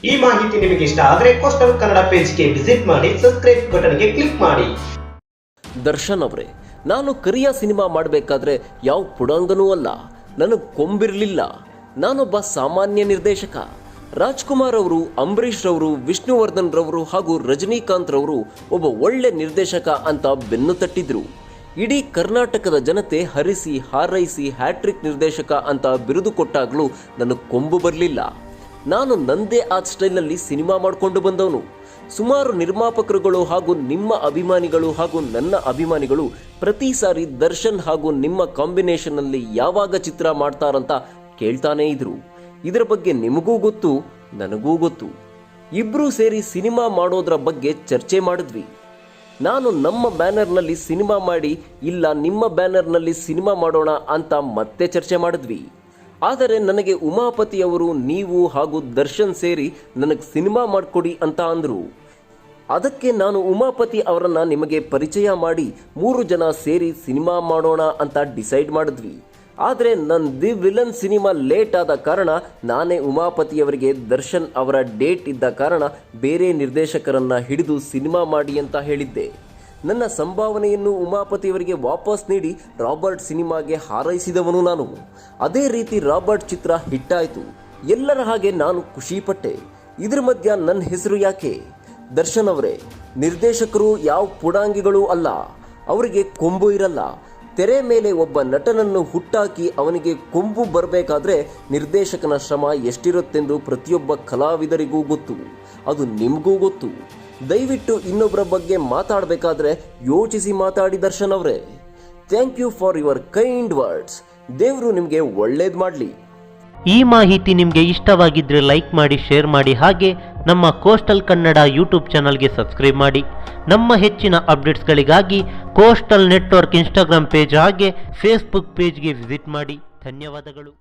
ಈ ಮಾಹಿತಿ ನಿಮಗೆ ಇಷ್ಟ ಆದರೆ ಕೋಸ್ಟಲ್ ಕನ್ನಡ ಪೇಜ್ಗೆ ವಿಸಿಟ್ ಮಾಡಿ, ಸಬ್ಸ್ಕ್ರೈಬ್ ಬಟನ್ಗೆ ಕ್ಲಿಕ್ ಮಾಡಿ. ದರ್ಶನ್ ಅವರೇ, ನಾನು ಕರಿಯ ಸಿನಿಮಾ ಮಾಡಬೇಕಾದ್ರೆ ಯಾವ ಪುಡಂಗನೂ ಅಲ್ಲ, ನನಗೆ ಕೊಂಬಿರಲಿಲ್ಲ. ನಾನೊಬ್ಬ ಸಾಮಾನ್ಯ ನಿರ್ದೇಶಕ. ರಾಜ್ಕುಮಾರ್ ಅವರು, ಅಂಬರೀಷ್ ರವರು, ವಿಷ್ಣುವರ್ಧನ್ ರವರು ಹಾಗೂ ರಜನಿಕಾಂತ್ ರವರು ಒಬ್ಬ ಒಳ್ಳೆ ನಿರ್ದೇಶಕ ಅಂತ ಬೆನ್ನು ತಟ್ಟಿದ್ರು. ಇಡೀ ಕರ್ನಾಟಕದ ಜನತೆ ಹರಿಸಿ ಹಾರೈಸಿ ಹ್ಯಾಟ್ರಿಕ್ ನಿರ್ದೇಶಕ ಅಂತ ಬಿರುದು ಕೊಟ್ಟಾಗಲೂ ನನಗೆ ಕೊಂಬು ಬರಲಿಲ್ಲ. ನಾನು ನಂದೇ ಆ ಸ್ಟೈಲ್ನಲ್ಲಿ ಸಿನಿಮಾ ಮಾಡಿಕೊಂಡು ಬಂದವನು. ಸುಮಾರು ನಿರ್ಮಾಪಕರುಗಳು ಹಾಗೂ ನಿಮ್ಮ ಅಭಿಮಾನಿಗಳು ಹಾಗೂ ನನ್ನ ಅಭಿಮಾನಿಗಳು ಪ್ರತಿ ಸಾರಿ ದರ್ಶನ್ ಹಾಗೂ ನಿಮ್ಮ ಕಾಂಬಿನೇಷನ್ನಲ್ಲಿ ಯಾವಾಗ ಚಿತ್ರ ಮಾಡ್ತಾರಂತ ಕೇಳ್ತಾನೇ ಇದ್ರು. ಇದರ ಬಗ್ಗೆ ನಿಮಗೂ ಗೊತ್ತು, ನನಗೂ ಗೊತ್ತು. ಇಬ್ಬರೂ ಸೇರಿ ಸಿನಿಮಾ ಮಾಡೋದ್ರ ಬಗ್ಗೆ ಚರ್ಚೆ ಮಾಡಿದ್ವಿ. ನಾನು ನಮ್ಮ ಬ್ಯಾನರ್ನಲ್ಲಿ ಸಿನಿಮಾ ಮಾಡಿ, ಇಲ್ಲ ನಿಮ್ಮ ಬ್ಯಾನರ್ನಲ್ಲಿ ಸಿನಿಮಾ ಮಾಡೋಣ ಅಂತ ಮತ್ತೆ ಚರ್ಚೆ ಮಾಡಿದ್ವಿ. ಆದರೆ ನನಗೆ ಉಮಾಪತಿಯವರು ನೀವು ಹಾಗೂ ದರ್ಶನ್ ಸೇರಿ ನನಗೆ ಸಿನಿಮಾ ಮಾಡಿಕೊಡಿ ಅಂತ ಅಂದರು. ಅದಕ್ಕೆ ನಾನು ಉಮಾಪತಿ ಅವರನ್ನು ನಿಮಗೆ ಪರಿಚಯ ಮಾಡಿ 3 ಜನ ಸೇರಿ ಸಿನಿಮಾ ಮಾಡೋಣ ಅಂತ ಡಿಸೈಡ್ ಮಾಡಿದ್ವಿ. ಆದರೆ ನನ್ನ ದಿ ವಿಲನ್ ಸಿನಿಮಾ ಲೇಟ್ ಆದ ಕಾರಣ ನಾನೇ ಉಮಾಪತಿಯವರಿಗೆ ದರ್ಶನ್ ಅವರ ಡೇಟ್ ಇದ್ದ ಕಾರಣ ಬೇರೆ ನಿರ್ದೇಶಕರನ್ನು ಹಿಡಿದು ಸಿನಿಮಾ ಮಾಡಿ ಅಂತ ಹೇಳಿದ್ದೆ. ನನ್ನ ಸಂಭಾವನೆಯನ್ನು ಉಮಾಪತಿಯವರಿಗೆ ವಾಪಸ್ ನೀಡಿ ರಾಬರ್ಟ್ ಸಿನಿಮಾಗೆ ಹಾರೈಸಿದವನು ನಾನು. ಅದೇ ರೀತಿ ರಾಬರ್ಟ್ ಚಿತ್ರ ಹಿಟ್ಟಾಯಿತು. ಎಲ್ಲರ ಹಾಗೆ ನಾನು ಖುಷಿಪಟ್ಟೆ. ಇದ್ರ ಮಧ್ಯ ನನ್ನ ಹೆಸರು ಯಾಕೆ? ದರ್ಶನ್ ಅವರೇ, ನಿರ್ದೇಶಕರು ಯಾವ ಪುಡಾಂಗಿಗಳೂ ಅಲ್ಲ, ಅವರಿಗೆ ಕೊಂಬು ಇರಲ್ಲ. ತೆರೆ ಮೇಲೆ ಒಬ್ಬ ನಟನನ್ನು ಹುಟ್ಟಾಕಿ ಅವನಿಗೆ ಕೊಂಬು ಬರಬೇಕಾದ್ರೆ ನಿರ್ದೇಶಕನ ಶ್ರಮ ಎಷ್ಟಿರುತ್ತೆಂದು ಪ್ರತಿಯೊಬ್ಬ ಕಲಾವಿದರಿಗೂ ಗೊತ್ತು, ಅದು ನಿಮಗೂ ಗೊತ್ತು. ದಯವಿಟ್ಟು ಇನ್ನೊಬ್ಬರ ಬಗ್ಗೆ ಮಾತಾಡಬೇಕಾದ್ರೆ ಯೋಚಿಸಿ ಮಾತಾಡಿ ದರ್ಶನ್ ಅವರೇ. Thank you for your kind words. ದೇವರು ನಿಮಗೆ ಒಳ್ಳೇದು ಮಾಡಲಿ. ಈ ಮಾಹಿತಿ ನಿಮಗೆ ಇಷ್ಟವಾಗಿದ್ದರೆ ಲೈಕ್ ಮಾಡಿ, ಶೇರ್ ಮಾಡಿ, ಹಾಗೆ ನಮ್ಮ ಕೋಸ್ಟಲ್ ಕನ್ನಡ ಯೂಟ್ಯೂಬ್ ಚಾನಲ್ಗೆ ಸಬ್ಸ್ಕ್ರೈಬ್ ಮಾಡಿ. ನಮ್ಮ ಹೆಚ್ಚಿನ ಅಪ್ಡೇಟ್ಸ್ಗಳಿಗಾಗಿ ಕೋಸ್ಟಲ್ ನೆಟ್ವರ್ಕ್ ಇನ್ಸ್ಟಾಗ್ರಾಮ್ ಪೇಜ್ ಹಾಗೆ ಫೇಸ್ಬುಕ್ ಪೇಜ್ಗೆ ವಿಸಿಟ್ ಮಾಡಿ. ಧನ್ಯವಾದಗಳು.